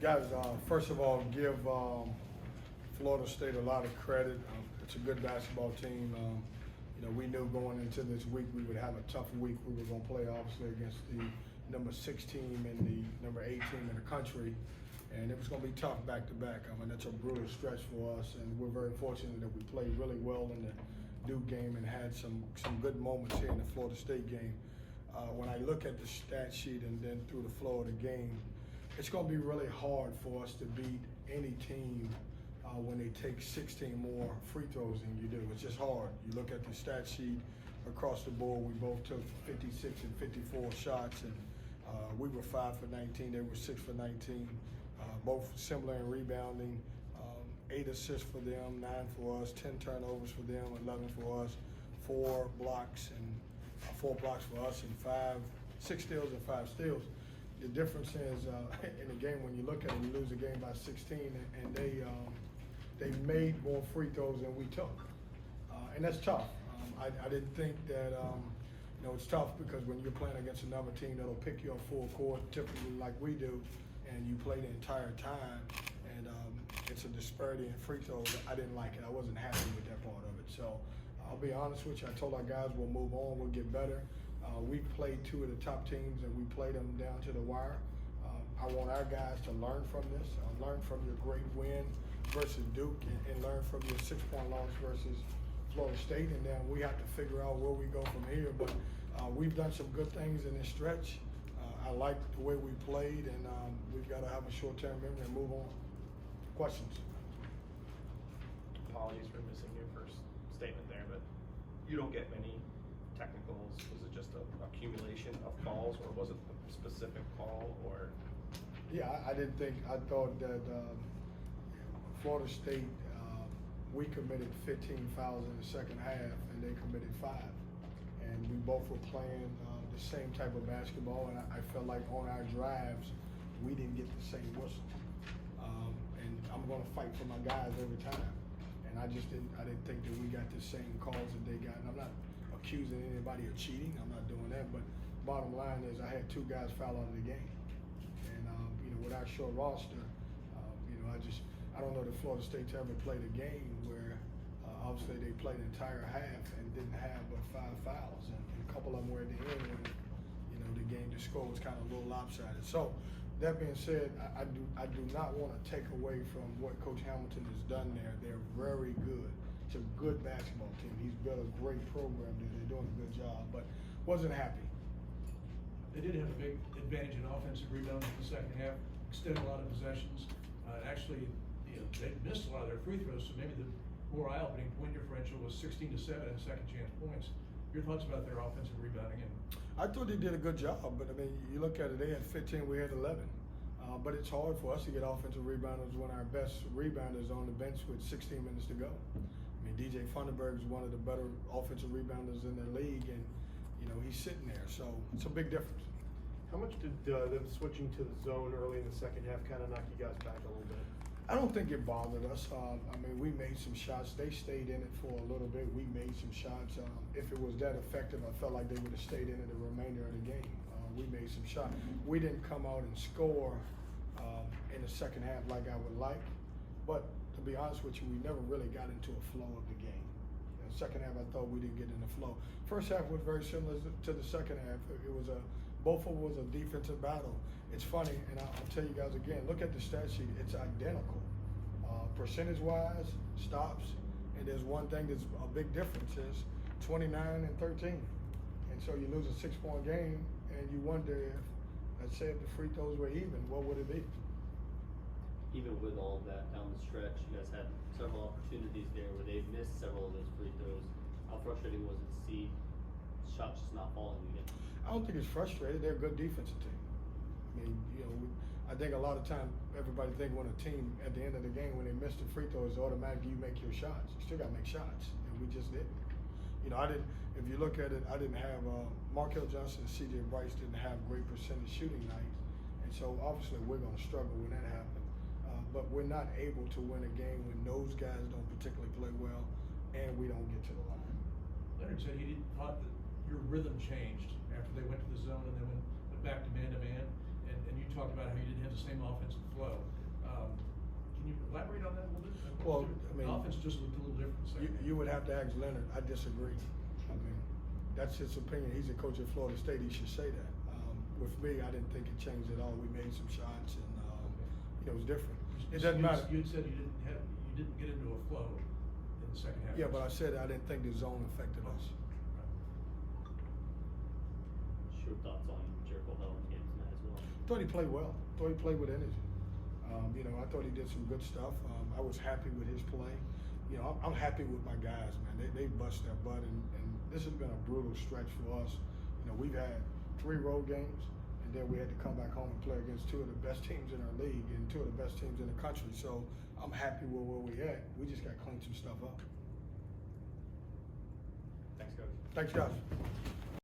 Guys, first of all, give Florida State a lot of credit. It's a good basketball team. We knew going into this week we would have a tough week. We were going to play, obviously, against the number 6 team and the number 8 team in the country. And it was going to be tough back-to-back. It's a brutal stretch for us, and we're very fortunate that we played really well in the Duke game and had some good moments here in the Florida State game. When I look at the stat sheet and then through the flow of the game, it's going to be really hard for us to beat any team when they take 16 more free throws than you do. It's just hard. You look at the stat sheet across the board, we both took 56 and 54 shots, and we were 5 for 19, they were 6 for 19. Both similar in rebounding, 8 assists for them, 9 for us, 10 turnovers for them, 11 for us, 4 blocks for us, and 6 steals and 5 steals. The difference is in the game, when you look at it, we lose the game by 16, and they made more free throws than we took, and that's tough. I didn't think that. It's tough because when you're playing against another team that'll pick you up full court, typically like we do, and you play the entire time, and it's a disparity in free throws. I didn't like it. I wasn't happy with that part of it. So I'll be honest with you. I told our guys we'll move on. We'll get better. We played 2 of the top teams, and we played them down to the wire. I want our guys to learn from this, learn from your great win versus Duke, and learn from your 6-point loss versus Florida State, and then we have to figure out where we go from here. But we've done some good things in this stretch. I like the way we played, and we've got to have a short-term memory and move on. Questions? Apologies for missing your first statement there, but you don't get many technicals. Was it just an accumulation of calls, or was it a specific call? Or yeah, I thought that Florida State, we committed 15 fouls in the second half, and they committed 5. And we both were playing the same type of basketball, and I felt like on our drives, we didn't get the same whistle. And I'm going to fight for my guys every time. And I didn't think that we got the same calls that they got. And I'm not accusing anybody of cheating. I'm not doing that. But bottom line is I had 2 guys foul out of the game. And, with our short roster, I don't know that Florida State's ever played a game where obviously they played the entire half and didn't have but 5 fouls, and a couple of them were at the end when the game, the score was kind of a little lopsided. So that being said, I do not want to take away from what Coach Hamilton has done there. They're very good. It's a good basketball team. He's built a great program there. They're doing a good job, but wasn't happy. They did have a big advantage in offensive rebounds in the second half, extended a lot of possessions. Actually, they missed a lot of their free throws, so maybe the more eye-opening point differential was 16-7 in second chance points. Your thoughts about their offensive rebounding? I thought they did a good job, but you look at it, they had 15, we had 11. But it's hard for us to get offensive rebounders when our best rebounder is on the bench with 16 minutes to go. DJ Funderburg is one of the better offensive rebounders in the league, and he's sitting there, so it's a big difference. How much did them switching to the zone early in the second half kind of knock you guys back a little bit? I don't think it bothered us. We made some shots. They stayed in it for a little bit. We made some shots. If it was that effective, I felt like they would have stayed in it the remainder of the game. We made some shots. We didn't come out and score in the second half like I would like, but to be honest with you, we never really got into a flow of the game. In the second half, I thought we didn't get in the flow. First half was very similar to the second half. It was both of them was a defensive battle. It's funny, and I'll tell you guys again, look at the stat sheet. It's identical. Percentage-wise, stops, and there's one thing that's a big difference is 29 and 13. And so you lose a 6-point game, and you wonder if, let's say if the free throws were even, what would it be? Even with all of that down the stretch, you guys had several opportunities there where they missed several of those free throws. How frustrating was it to see shots just not falling again? I don't think it's frustrating. They're a good defensive team. I think a lot of time everybody think when a team at the end of the game when they miss the free throws, automatically you make your shots. You still got to make shots, and we just didn't. I didn't. If you look at it, I didn't have Markel Johnson and C.J. Bryce didn't have great percentage shooting nights, and so obviously we're going to struggle when that happens. But we're not able to win a game when those guys don't particularly play well, and we don't get to the line. Leonard said he thought that your rhythm changed after they went to the zone and then went back to man-to-man, and you you talked about how you didn't have the same offensive flow. Can you elaborate on that a little bit? Well, I mean, The offense just looked a little different. in the second half. You would have to ask Leonard. I disagree. I mean, that's his opinion. He's a coach at Florida State. He should say that. With me, I didn't think it changed at all. We made some shots, and it was different. It doesn't matter. You had said you didn't get into a flow in the second half. Yeah, but I said I didn't think the zone affected us. Sure thoughts on Jericho Hell's game tonight as well. Thought he played well. Thought he played with energy. I thought he did some good stuff. I was happy with his play. I'm happy with my guys, man. They bust their butt, and this has been a brutal stretch for us. We've had 3 road games, and then we had to come back home and play against 2 of the best teams in our league and 2 of the best teams in the country. So I'm happy with where we at. We just got to clean some stuff up. Thanks, Coach. Thanks, guys.